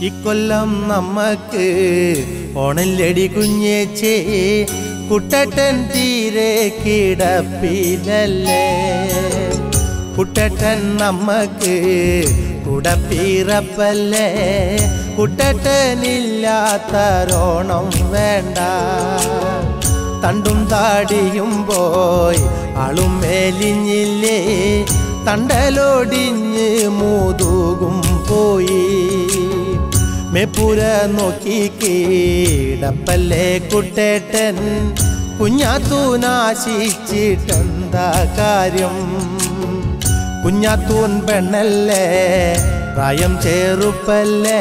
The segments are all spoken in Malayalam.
ഇക്കൊല്ലം നമ്മക്ക് ഓണല്ലടി കുഞ്ഞേച്ചേ കുട്ടട്ടൻ തീരെ കിടപ്പിലല്ലേ കുട്ടട്ടൻ നമ്മക്ക് കുടപ്പിറപ്പല്ലേ കുട്ടട്ടനില്ലാത്തരോണം വേണ്ട തണ്ടും താടിയും പോയി ആളും മേലിഞ്ഞില്ലേ തണ്ടലോടിഞ്ഞ് മൂതുകും പോയി മേപ്പുര നോക്കി കീടപ്പല്ലേ കുട്ടേട്ടൻ കുഞ്ഞാത്തൂനാശിച്ചിട്ടെന്താ കാര്യം കുഞ്ഞാത്തൂൻ പെണ്ണല്ലേ പ്രായം ചെറുപ്പല്ലേ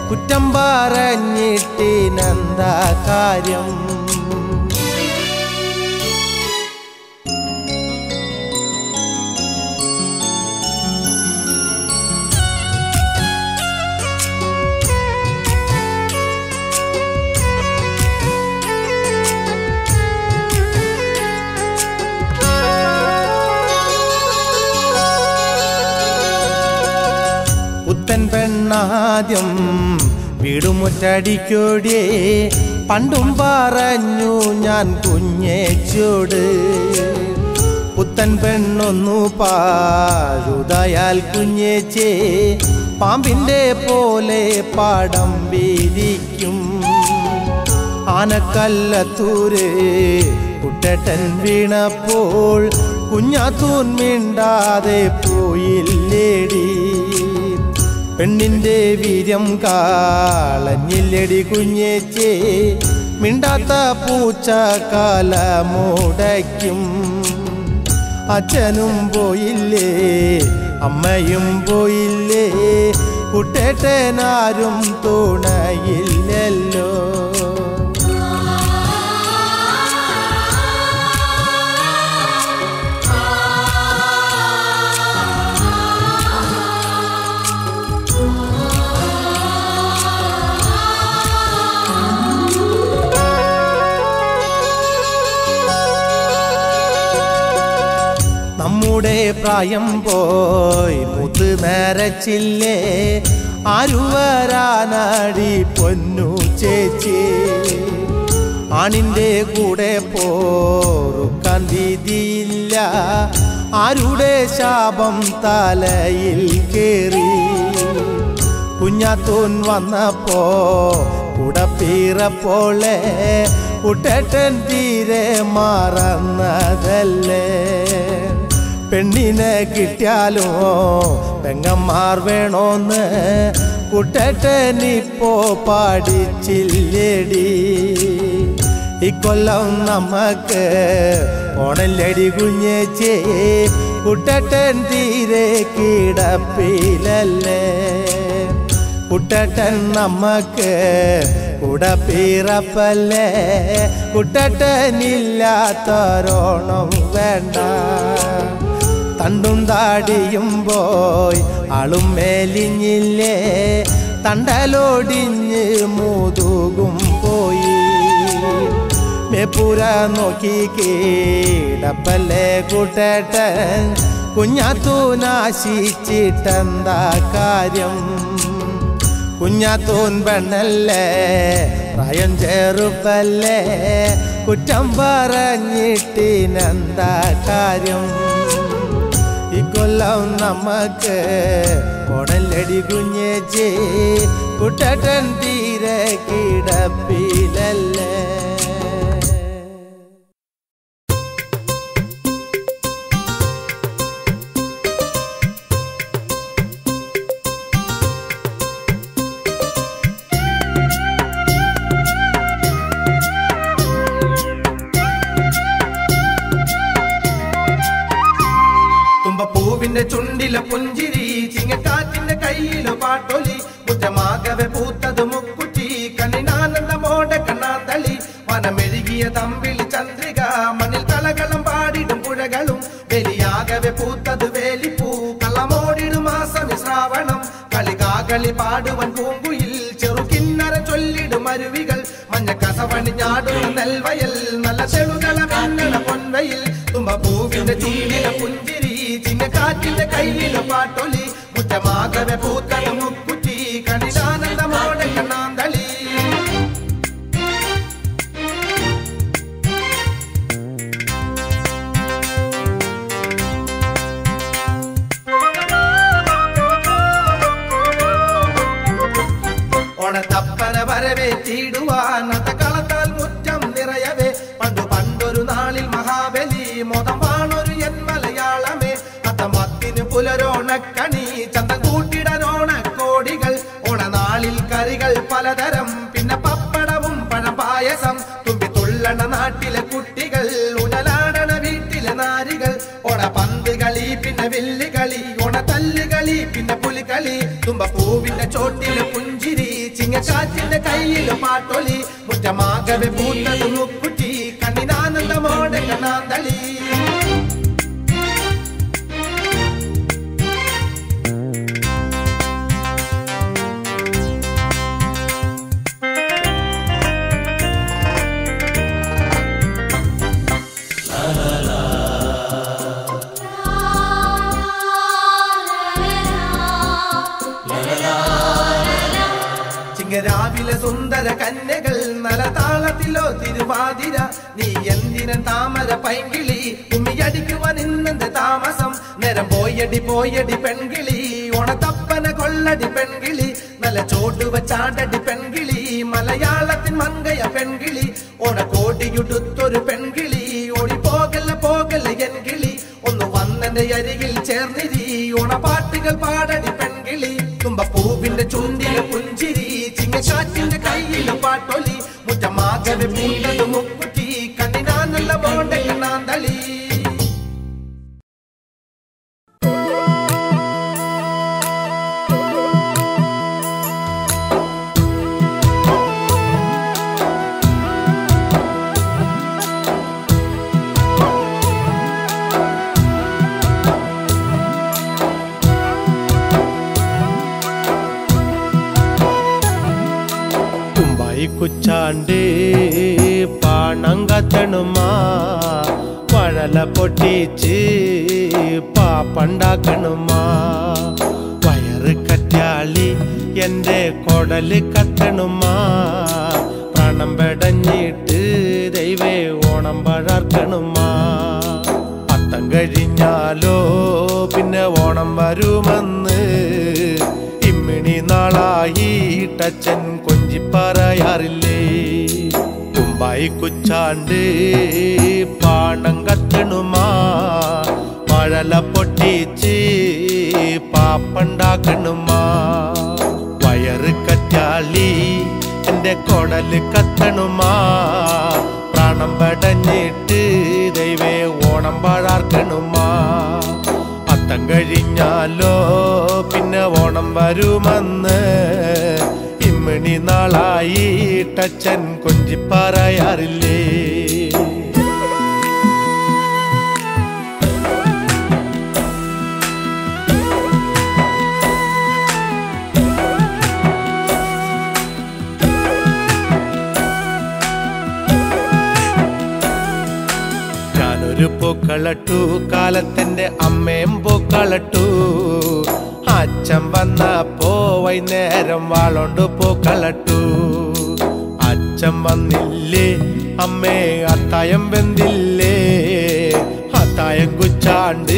കുറ്റം പറഞ്ഞിട്ടിനെന്താ കാര്യം പുത്തൻ പെണ്ണാദ്യം വീടുമുറ്റടിക്കോടിയേ പണ്ടും പറഞ്ഞു ഞാൻ കുഞ്ഞേച്ചോട് പുത്തൻ പെണ്ണൊന്നു പാഴുതായാൽ കുഞ്ഞേച്ചേ പാമ്പിൻ്റെ പോലെ പാടം വീരിക്കും ആനക്കല്ലത്തൂര് കുട്ടേട്ടൻ വീണപ്പോൾ കുഞ്ഞാത്തൂൻ മിണ്ടാതെ പോയില്ലേടി പെണ്ണിൻ്റെ വീര്യം കാളഞ്ഞില്ലടി കുഞ്ഞേച്ചേ മിണ്ടാത്ത പൂച്ച കാലമുടയ്ക്കും അച്ഛനും പോയില്ലേ അമ്മയും പോയില്ലേ കുട്ടേട്ടനാരും തുണയില്ലല്ലോ നമ്മുടെ പ്രായം പോയി മുത്ത് നരച്ചില്ലേ ആരു വരാനാടി പൊന്നു ചേച്ചി ആണിൻ്റെ കൂടെ പോറുക്കാൻ വിധിയില്ല ആരുടെ ശാപം തലയിൽ കേറി കുഞ്ഞാത്തൂൻ വന്നപ്പോ കുടപ്പിറപ്പോളെ കുട്ടേട്ടൻ തീരെ മറന്നതല്ലേ പെണ്ണിനെ കിട്ടിയാലോ പെങ്ങന്മാർ വേണോന്ന് കുട്ടേട്ടനിപ്പോ പാടിച്ചില്ലേടി ഇക്കൊല്ലം നമ്മക്ക് ഓണല്ലടി കുഞ്ഞേച്ചേ കുട്ടേട്ടൻ തീരെ കിടപ്പിലല്ലേ കുട്ടേട്ടൻ നമ്മക്ക് കുടപ്പിറപ്പല്ലേ കുട്ടേട്ടനില്ലാത്തരോണം വേണ്ട തണ്ടും താടിയും പോയി ആളും മേലിഞ്ഞില്ലേ തണ്ടലോടിഞ്ഞ് മൂതുകും പോയി മേപ്പുര നോക്കി കീടപ്പല്ലേ കുട്ടേട്ടൻ കുഞ്ഞാത്തൂനാശിച്ചിട്ടെന്താ കാര്യം കുഞ്ഞാത്തൂൻ പെണ്ണല്ലേ പ്രായം ചെറുപ്പല്ലേ കുറ്റം പറഞ്ഞിട്ടിനെന്താ കാര്യം ഇക്കൊല്ലം നമ്മക്ക് ഓണല്ലടി കുഞ്ഞേച്ചേ കുട്ടേട്ടൻ തീരെ കിടപ്പിലല്ലേ പൂവിന്റെ ചുണ്ടിലെ പുഞ്ചിരി ചിങ്ങക്കാറ്റിന്റെ കയ്യിലെ പാട്ടൊലി മുറ്റമാകവെ പൂത്തത് മുക്കുറ്റി കണ്ണിനാനന്ദമോടെ കണ്ണാന്തളി വനമെഴുകിയ തമ്പിളി ചന്ദ്രിക മണ്ണിൽ കളകളം പാടിടും പുഴകളും വെലിയാകവെ പൂത്തത് വേലിപ്പൂ കള്ളമോടിടും മാസം ശ്രാവണം കളികാകളി പാടുവൻ പൂങ്കുയിൽ ചെറുകിന്നര ചൊല്ലിടും അരുവികൾ മഞ്ഞ കസവണിഞ്ഞാടും നെൽവയൽ നല്ല ചെളുകള മണ്ണട പൊൻവയിൽ തുമ്പ പൂവിന്റെ ചുണ്ടിലെ പുഞ്ചിരി ചിങ്ങക്കാറ്റിന്റെ കയ്യിലെ പാട്ടൊലി മുറ്റമാകവെ പൂത്തത് മുക്കുറ്റി കണിതാനന്ദ കരേറ്റിടുവാൻ കളത്താൽ മുറ്റം നിറയവേ പണ്ടൊരു നാളിൽ മഹാബലി മോദം വാണൊരു എൻ മലയാളമേ അത്തമത്തിന് പുലരോണക്കണി ചന്തം കൂട്ടിടനോണക്കോടികൾ ഓണനാളിൽ കറികൾ പലതരം പിന്നെ പപ്പടവും പഴപായസം തുമ്പി തുള്ളണ നാട്ടിലെ കുട്ടികൾ ഉടലാടണ വീട്ടിലെ നാരികൾ ഓണ പന്ത് കളി പിന്നെ വില്ലുകളി ഓണ തല്ലുകളി പിന്നെ പുലികളി തുമ്പപ്പൂവിന്റെ ചോട്ടിലെ പുഞ്ചിരി ചിങ്ങക്കാറ്റിന്റെ കയ്യില് പാട്ടൊലി മുറ്റമാകവെ പൂത്തത് മുക്കുറ്റി കണ്ണിനാനന്ദമോടെ കണ്ണാന്തളി രാവിലെ സുന്ദര കന്യകൾ നലതാളത്തിലോ തിരുവാതിര നീ എന്തിനും താമര പൈങ്കിളി ഉമ്മിയടിക്കുവാൻ ഇന്നെന്ത് താമസം നേരം പോയടി പെൺകിളി ഓണത്തപ്പന കൊള്ളടി പെൺകിളി നല്ല ചോട്ടുവ ചാടടി പെൺകിളി മലയാളത്തിൻ മങ്കയ പെൺകിളി ഓണക്കോടിയുടുത്തൊരു പെൺകിളി ഓടി പോകല്ല എൻകിളി ഒന്ന് വന്നെന്റെ അരികിൽ ചേർന്നിരി ഓണപ്പാട്ടുകൾ പാടടി പെൺകിളി തുമ്പപ്പൂവിന്റെ ചുണ്ടിലെ പുഞ്ചിരി ചിങ്ങക്കാറ്റിന്റെ കയ്യില് പാട്ടൊലി മുറ്റമാകവെ പൂണ്ടത് മുക്കുറ്റി കണ്ണിനാനുള്ള ബോണ്ട കണ്ണാന്തളി കുച്ചാണ്ട് പാണം കത്തണുമാ പഴല പൊട്ടിച്ച് പാപ്പണ്ടാക്കണുമാ വയറ് കറ്റാളി എൻ്റെ കൊടല് കത്തണുമാ പ്രാണം പെടഞ്ഞിട്ട് ദൈവേ ഓണം പഴർക്കണുമാ അത്തം കഴിഞ്ഞാലോ പിന്നെ ഓണം വരുമെന്ന് ഇമ്മിണി നാളായിട്ടച്ഛൻ കൊഞ്ചി പറയാറില്ലേ കുമ്പായി കുച്ചാണ്ട് പാണം കത്തണുമാ മഴല പൊട്ടിച്ച് പാപ്പണ്ടാക്കണുമാ വയറ് കറ്റാളി എൻ്റെ കൊടല് കത്തണുമാ പ്രാണം പടഞ്ഞിട്ട് ദൈവേ ഓണം പാഴാർക്കണുമാ അത്തം കഴിഞ്ഞാലോ പിന്നെ ഓണം വരുമെന്ന് ഇമ്മിണി നാളായിട്ടച്ഛൻ കൊഞ്ചി പറയാറില്ലേ ഞാനൊരു പൂക്കളട്ടു കാലത്തിന്റെ അമ്മയും പൂക്കളട്ടു അച്ഛൻ വന്നപ്പോ വൈകുന്നേരം വാളോണ്ട് പൂക്കളട്ടു അച്ഛൻ വന്നില്ലേ അമ്മേ അത്തായം വെന്തില്ലേ അത്തായം കുച്ചാണ്ട്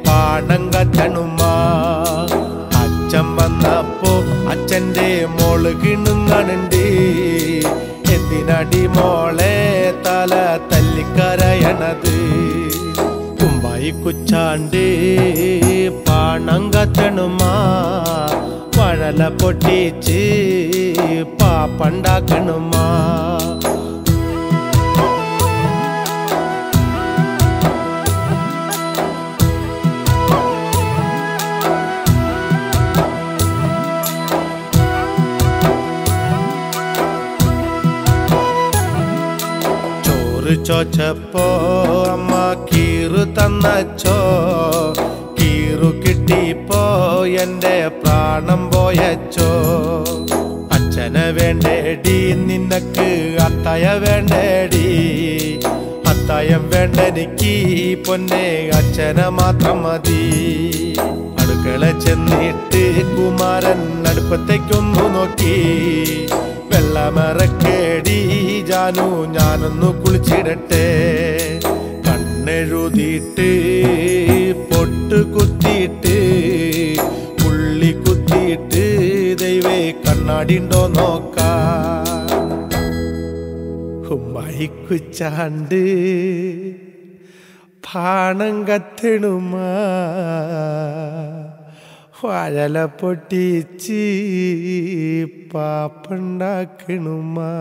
പാണം കത്തണുമാ അച്ഛൻ വന്നപ്പോ അച്ഛന്റെ മോള് കിണുങ്ങണുണ്ട് എന്തിനടി മോളെ തല തല്ലിക്കരയണത് കുമ്പായി കുച്ചാണ്ട് പാണം കത്തണുമാ വഴല പൊട്ടിച്ച് പാപ്പണ്ടാക്കണുമാ ചോച്ചപ്പോ അമ്മ കീറു തന്നച്ചോ കീറു കിട്ടിപ്പോ എൻ്റെ പ്രാണം പോയച്ചോ അച്ഛനെ വേണ്ടേടി നിനക്ക് അത്തായ വേണ്ടേടി അത്തായം വേണ്ടെനിക്ക് പൊന്നെ അച്ഛനെ മാത്രം മതി അടുക്കള ചെന്നിട്ട് കുമാരൻ അടുപ്പത്തേക്കൊന്നു നോക്കി വെള്ളമറക്കേടി ജാനു ഞാനൊന്നു കുളിച്ചിടട്ടെ കണ്ണെഴുതിയിട്ട് പൊട്ട് കുത്തിയിട്ട് പുള്ളി കുത്തിയിട്ട് ദൈവേ കണ്ണാടിണ്ടോ നോക്കാം പൊടിക്കുച്ചാണ്ട് പാണം കത്തണുമാ വാഴല പൊട്ടിച്ച് പാപ്പുണ്ടാക്കണുമാ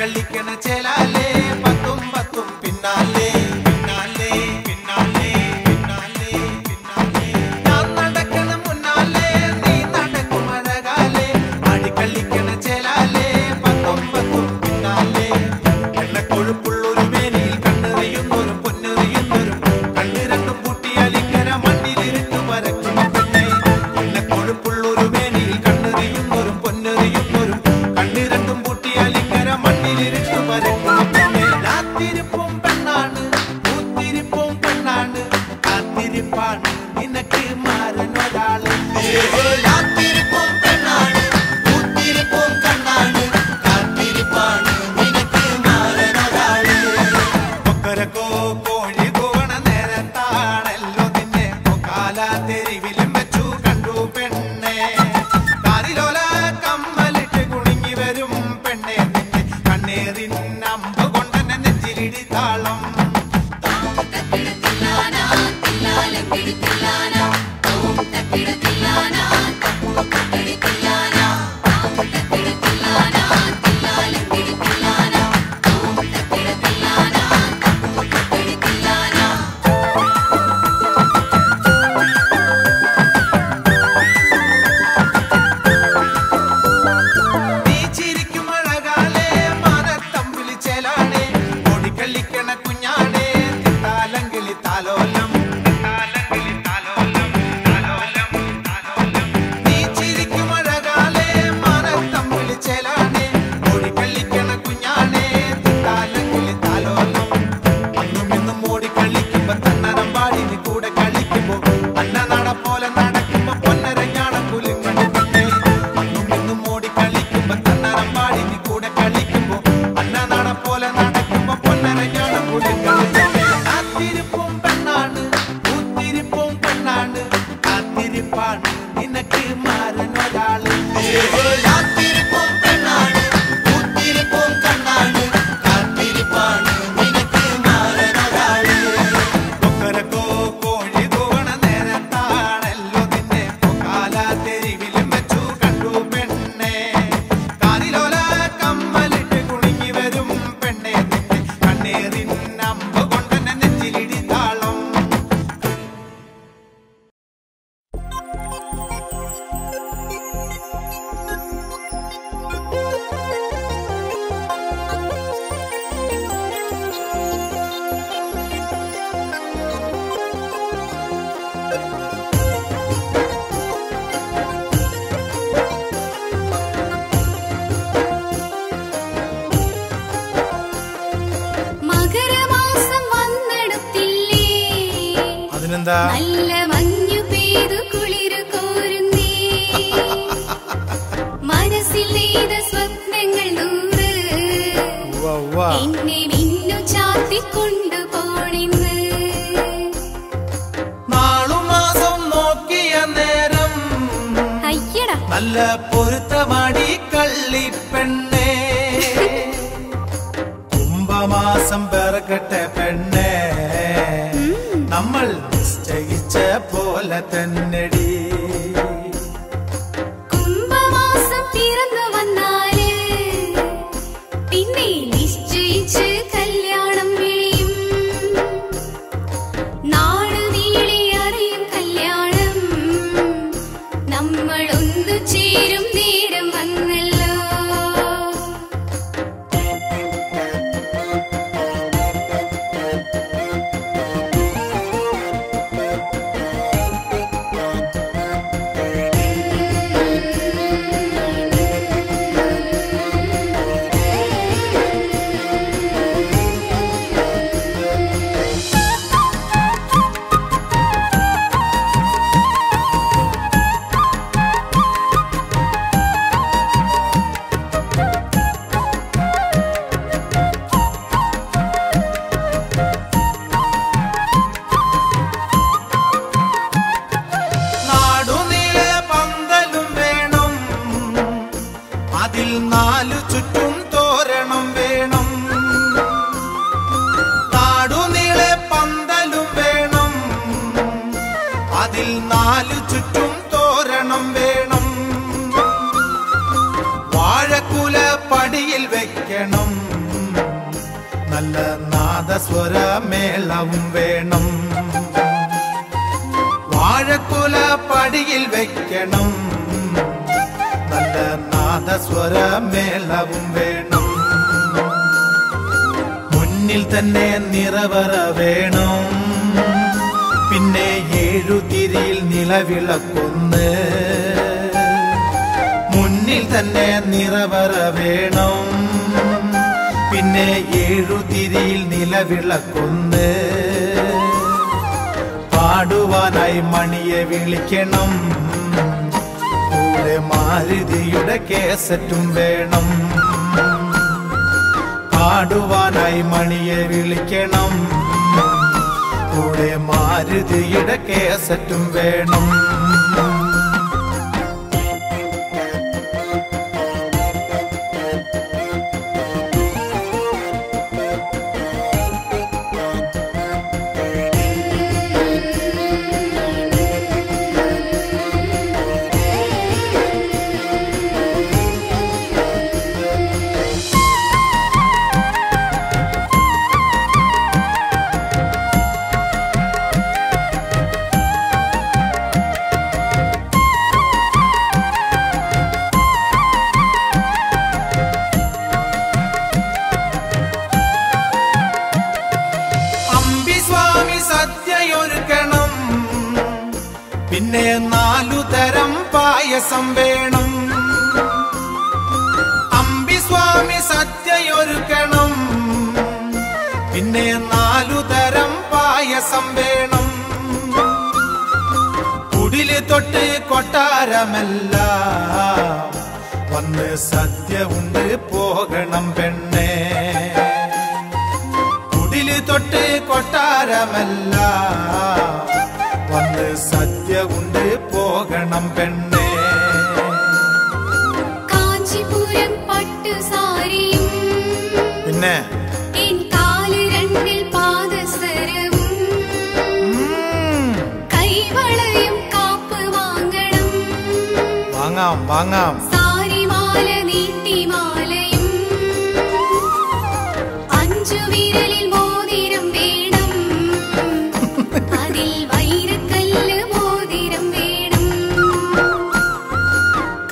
ആടിക്കളിക്കണ ചേലാലേ പത്തും പത്തും പിന്നാലെ പിന്നാലെ പിന്നാലെ പിന്നാലെ പിന്നാലെ ഞാൻ നടക്കണ മുന്നാലെ നീ നടക്കും അഴകാലേ ആടിക്കളിക്കണ ചേലാലേ പത്തും പത്തും പിന്നാലെ എണ്ണക്കൊഴുപ്പുള്ളൊരു മേനിയിൽ കണ്ണെറിയുന്നൊരു പൊന്നെറിയുന്നൊരു കണ്ണ് രണ്ടും പൂട്ടിയാൽ ഇങ്ങനെ മണ്ണിലിരുന്ന് വരക്കും പെണ്ണെ എണ്ണക്കൊഴുപ്പുള്ളൊരു മേനിയിൽ കണ്ണെറിയുന്നൊരു പൊന്നെറിയുന്നൊരു കണ്ണ് രണ്ടും പൂട്ടിയാൽ ഇങ്ങനെ മണ്ണിലിരുന്ന് വരക്കും പെണ്ണെ രാത്തിരിപ്പും പെണ്ണാണ് പൂത്തിരിപ്പും പെണ്ണാണ് കാത്തിരിപ്പാണ് നിനക്ക് മാറുന്നൊരാള് രാത്തിരിപ്പും പെണ്ണാണ് പൂത്തിരിപ്പും കണ്ണാണ് കാത്തിരിപ്പാണ് നിനക്ക് മാറുന്നൊരാള് കൊക്കരക്കോ കോഴി കൂവണ നേരത്താണല്ലോ നിന്നെ കാല തെരുവിലും വെച്ചു കണ്ടു പെണ്ണെ കാതിലോല കമ്മലിട്ട് കുണുങ്ങി വരും പെണ്ണെ നിന്നെ കണ്ണേറിൻ അമ്പ് കൊണ്ടെന്നെ നെഞ്ചിലിടി താളം നീ ചിരിക്കും അഴകാലേ മാനത്തമ്പിളി ചേലാണേ ഓടിക്കളിക്കണ കുഞ്ഞാണേ താലങ്കിളി താലോലം താലങ്കിളി താലോലം താലോലം താലോലം നീ ചിരിക്കും അഴകാലേ മാനത്തമ്പിളി ചേലാണേ ഓടിക്കളിക്കണ കുഞ്ഞാണേ താലങ്കിളി താലോലം അന്നും ഇന്നും ഓടിക്കളിക്കുമ്പോ തന്നരം പാടി നീ കൂടെ കളിക്കുമ്പോ അന്ന നട പോലെ നടക്കുമ്പോ പൊന്നരഞ്ഞാണ കുലുങ്ങണ പെണ്ണേ അന്നും ഇന്നും ഓടിക്കളിക്കുമ്പോ തന്നരം പാടി നീ കൂടെ കളിക്കുമ്പോ അന്ന നട പോലെ നടക്കുമ്പോ പൊന്നരഞ്ഞാണ കുലുങ്ങണ പെണ്ണേ കാത്തിരിപ്പും പെണ്ണാണ് പൂത്തിരിപ്പും പെണ്ണാണ് കാത്തിരിപ്പാണ് നിനക്ക് മാറുന്നൊരാള് കാത്തിരിപ്പും പെണ്ണാണ് പൂത്തിരിപ്പും കണ്ണാണ് കാത്തിരിപ്പാണ് നിനക്ക് മാറുന്നൊരാള് കൊക്കരക്കോ കോഴി കൂവണ നേരത്താണല്ലോ നിന്നെ കാല തെരുവിലും വെച്ചു കണ്ടു പെണ്ണെ കാതിലോല കമ്മലിട്ട് കുണുങ്ങി വരും പെണ്ണെ നിന്നെ കണ്ണേറിൻ അമ്പ് കൊണ്ടെന്നെ നെഞ്ചിലിടി താളം മകരമാസം വന്നെടുത്തില്ലേ അതിനെന്താ നല്ല മഞ്ഞു പെയ്തു കുളിരു കോരുന്നേ മനസ്സിൽ നെയ്ത സ്വപ്നങ്ങൾ നൂറ് ഉവ്വ ഉവ്വ. എന്നെ മിന്നു ചാത്തിക്കൊണ്ടുപോണിന്ന് നാളുമാസം നോക്കിയ നേരം അയ്യടാ നല്ല പൊരുത്തമാടി കള്ളിപ്പെണ്ണേ കുംഭമാസം പിറക്കട്ടെ പെണ്ണേ നമ്മൾ നിശ്ചയിച്ച പോലെ തന്നെടി കുംഭമാസം പിറന്നു വന്നാല് പിന്നെ നിശ്ചയിച്ച് കല്യാണം വിളിയും നാടു നീളെ അറിയും കല്യാണം നമ്മൾ ഒന്നു ചേരും നേരം വന്നല്ലോ നാടുനീളെ പന്തലും വേണം അതിൽ നാലു ചുറ്റും തോരണം വേണം നാടുനീളെ പന്തലും വേണം അതിൽ നാലു ചുറ്റും തോരണം വേണം വാഴക്കുല പടിയിൽ വെക്കണം നല്ല നാദസ്വരമേളവും വേണം. വാഴക്കുല പടിയിൽ വെക്കണം. നല്ല നാദസ്വരമേളവും വേണം. മുന്നിൽ തന്നെ നിറവറ വേണം. പിന്നെ 7 തിരിയിൽ നിലവിളക്കൊന്ന്. മുന്നിൽ തന്നെ നിറവറ വേണം. പിന്നെ 7 തിരിയിൽ നിലവിളക്കൊന്ന്. പാടുവാനായി മണിയെ വിളിക്കണം. കൂടെ മാരുതിയുടെ കേസറ്റും വേണം. പാടുവാനായി മണിയെ വിളിക്കണം. കൂടെ മാരുതിയുടെ കേസറ്റും വേണം. സദ്യയൊരുക്കണം. പിന്നെ 4 തരം പായസം വേണം. അമ്പിസ്വാമി സദ്യയൊരുക്കണം. പിന്നെ 4 തരം പായസം വേണം. കുടില് തൊട്ട് കൊട്ടാരമല്ല വന്ന് സദ്യ ഉണ്ട് പോകണം പെണ്ണേ. കുടില് തൊട്ട് കൊട്ടാരമല്ല വന്ന് സദ്യ ഉണ്ട് പോകണം പെണ്ണേ. കാഞ്ചിപുരം പട്ടുസാരിയും പിന്നെ എൻ കാല് 2 പാദസരവും കൈവളയും കാപ്പ് വാങ്ങണം. വാങ്ങാം വാങ്ങാം. സാരിമാല നീട്ടിമാലയും 5 വിരലിൽ മോതിരം വേണം. അതിൽ വൈരക്കല്ല് മോതിരം വേണം.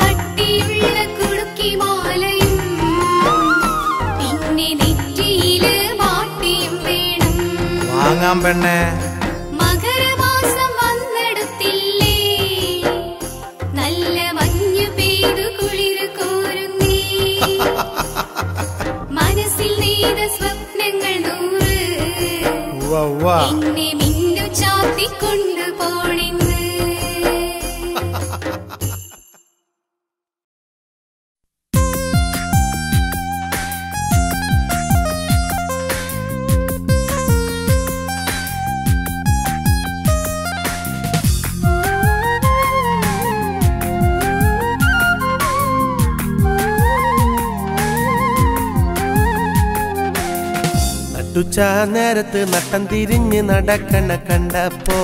കട്ടിയുള്ള കുടുക്കിമാലയും പിന്നെ നെറ്റിയില് മാട്ടിയും വേണം. വാങ്ങാം പെണ്ണേ. മകരമാസം വന്നെടുത്തില്ലേ, നല്ല മഞ്ഞു പെയ്തു കുളിര് കോരുന്നേ. മനസ്സിൽ നെയ്ത സ്വപ്നങ്ങൾ 100 എന്നെ മിന്നു ചാത്തിക്കൊണ്ടു പോണെന്ന്. നട്ടുച്ച നേരത്ത് നട്ടം തിരിഞ്ഞ് നടക്കണ കണ്ടപ്പോ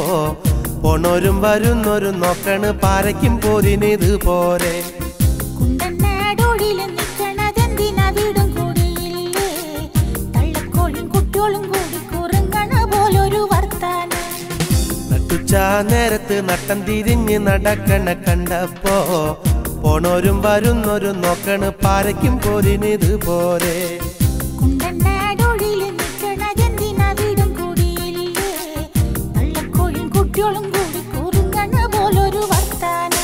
പോണോരും വരുന്നോരും നോക്കണ് പാരയ്ക്കും പോരിനിത് പോരെ. കുണ്ടനാടോടില് നിക്കണതെന്തിനാ വീടും കൂടിയില്ലേ, തള്ളക്കോളും കുട്ടിയോളും കൂടി കുറുങ്ങണ പോലൊരു വർത്താനം. നട്ടുച്ച നേരത്ത് നട്ടം തിരിഞ്ഞ് നടക്കണ കണ്ടപ്പോ പോണോരും വരുന്നോരും നോക്കണ് പാരയ്ക്കും പോരിനിത് പോരെ. കുണ്ടനാടോടില് നിക്കണതെന്തിനാ വീടും കൂടിയില്ലേ, തള്ളക്കോളും കുട്ടിയോളും കൂടി കുറുങ്ങണ പോലൊരു വർത്താനം.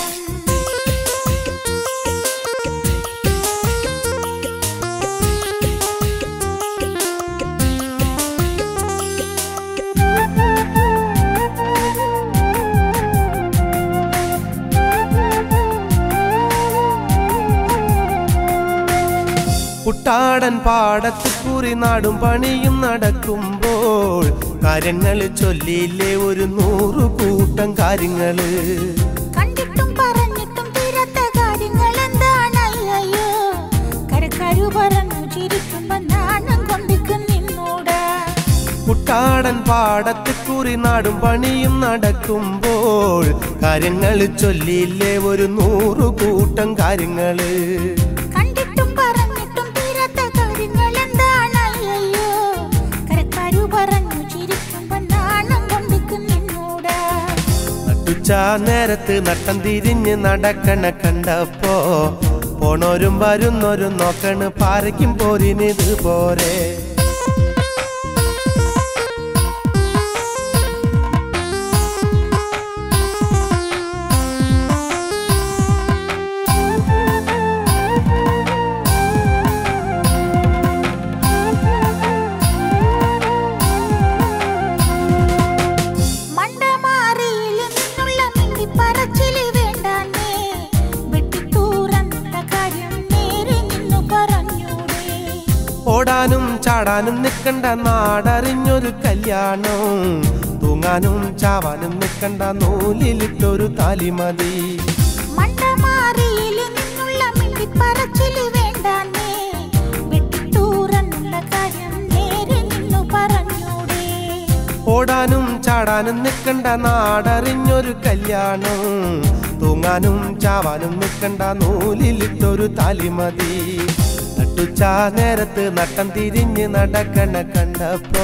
കുട്ടാടൻ പാടത്ത് കുറി നാടും പണിയും നടക്കുമ്പോൾ കാര്യങ്ങള് ചൊല്ലിയില്ലേ 100 കൂട്ടം കാര്യങ്ങള്. കണ്ടിട്ടും പറഞ്ഞിട്ടും തീരാത്ത കാര്യങ്ങൾ എന്താണയ്യോ, കരക്കാരു പറഞ്ഞു ചിരിക്കുമ്പോ നാണം കൊണ്ടിക്ക് നിന്നൂടാ. കുട്ടാടൻ പാടത്ത് കുറി നാടും പണിയും നടക്കുമ്പോൾ കാര്യങ്ങള് ചൊല്ലിയില്ലേ 100 കൂട്ടം കാര്യങ്ങള്. കണ്ടിട്ടും പറഞ്ഞിട്ടും തീരാത്ത കാര്യങ്ങൾ എന്താണയ്യോ, നേരത്ത് നട്ടം തിരിഞ്ഞ് നടക്കണ കണ്ടപ്പോ പോണോരും വരുന്നോരും നോക്കണ് പാരയ്ക്കും പോരിനിത് പോരെ. ഓടാനും ചാടാനും നിൽക്കണ്ട നാടറിഞ്ഞൊരു കല്യാണം, തൂങ്ങാനും ചാവാനും നിൽക്കണ്ട നൂലിലിട്ടൊരു താലിമതി. ഓടാനും ചാടാനും നിൽക്കണ്ട നാടറിഞ്ഞൊരു കല്യാണം, തൂങ്ങാനും ചാവാനും നിൽക്കണ്ട നൂലിലിട്ടൊരു താലിമതി. നേരത്ത് നട്ടം തിരിഞ്ഞ് നടക്കണ കണ്ടപ്പോ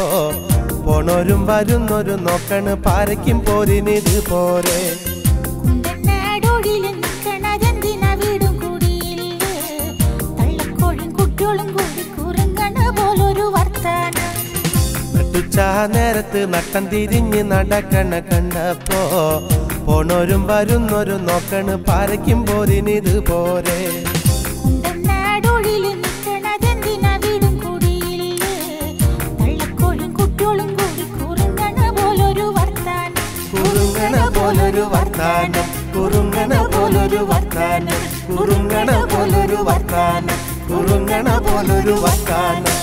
പോണോരും വരുന്നോരും നോക്കണ് പാരയ്ക്കും പോരിനിത് പോരെ. നേരത്ത് നട്ടം തിരിഞ്ഞ് നടക്കണ കണ്ടപ്പോ പോണോരും വരുന്നോരും നോക്കണ് പാരയ്ക്കും പോരിനിത് പോരെ. പോലൊരു വർത്താനം കുറുങ്ങണ പോലൊരു വർത്താനം കുറുങ്ങണ പോലൊരു വർത്താനം കുറുങ്ങണ പോലൊരു വർത്താനം.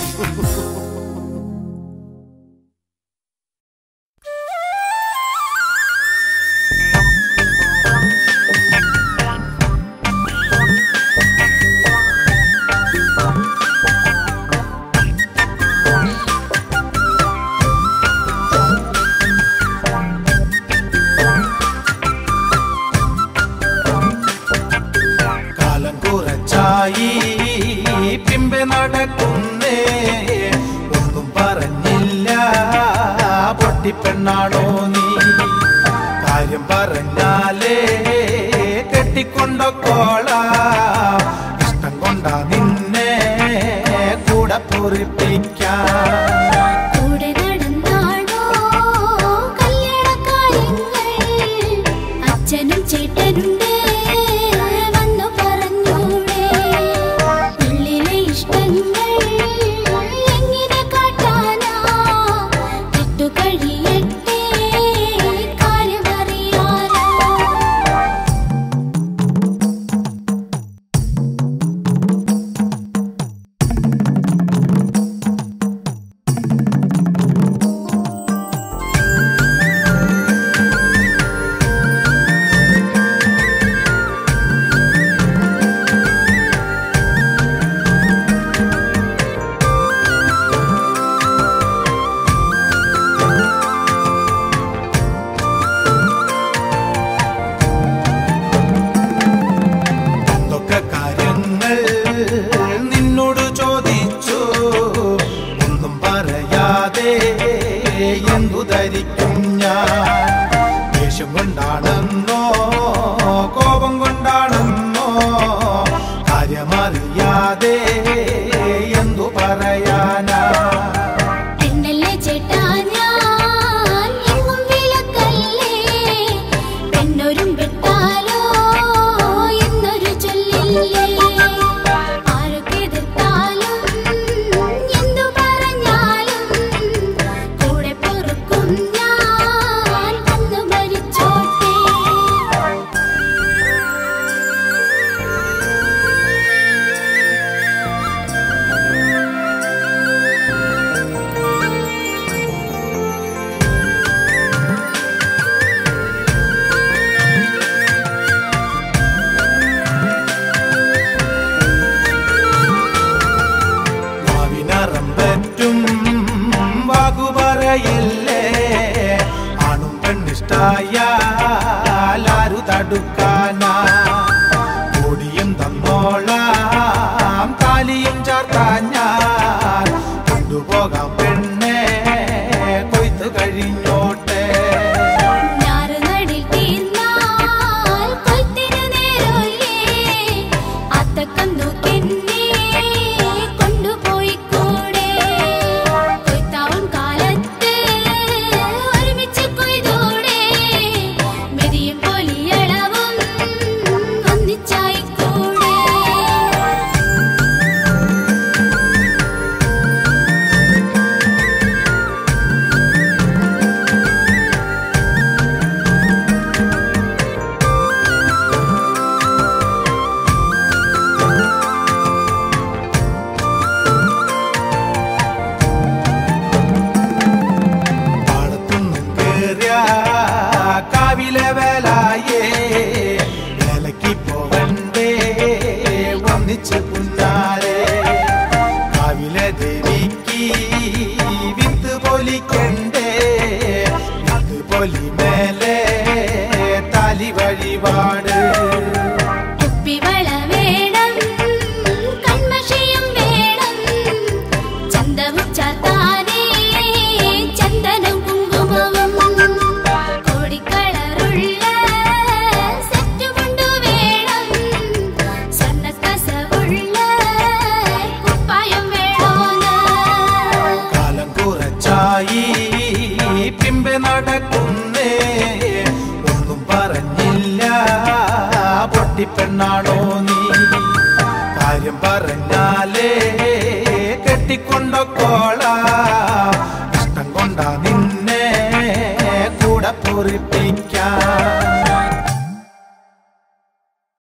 പിമ്പെ നടക്കുന്നേ ഒന്നും പറഞ്ഞില്ല പൊട്ടിപ്പെണ്ണാണോ നീ, കാര്യം പറഞ്ഞാലേ കെട്ടിക്കൊണ്ടോളാം, ഇഷ്ടം കൊണ്ടാ നിന്നെ കൂടെ പൊറിപ്പിക്കാൻ. അച്ഛനും ചേട്ടനുണ്ട് എന്തു ധരിക്കും ഞാൻ, ദേഷ്യം കൊണ്ടാണെന്നോ കോപം കൊണ്ടാണെന്നോ കാര്യമറിയാതെ എന്തു പറയാനാ. ആണും പെണ്ണിഷ്ടായാലാരു തടുക്കാനാ, ഓടിയും തന്നോളാം താലിയും ചാർത്താൻ ഞാൻ, കൊണ്ടുപോകാം പെണ്ണെ കൊയ്ത്ത് കഴിഞ്ഞോട്ടെ. ഞാറ് നടിൽ തീർന്നാ നടക്കുന്നേ ഒന്നും പറഞ്ഞില്ല പൊട്ടിപ്പെണ്ണാണോ നീ കാര്യം പറഞ്ഞാലേ കെട്ടിക്കൊണ്ടോളാ ഇഷ്ടം കൊണ്ടാ നിന്നെ കൂടെ പൊറിപ്പിക്കാൻ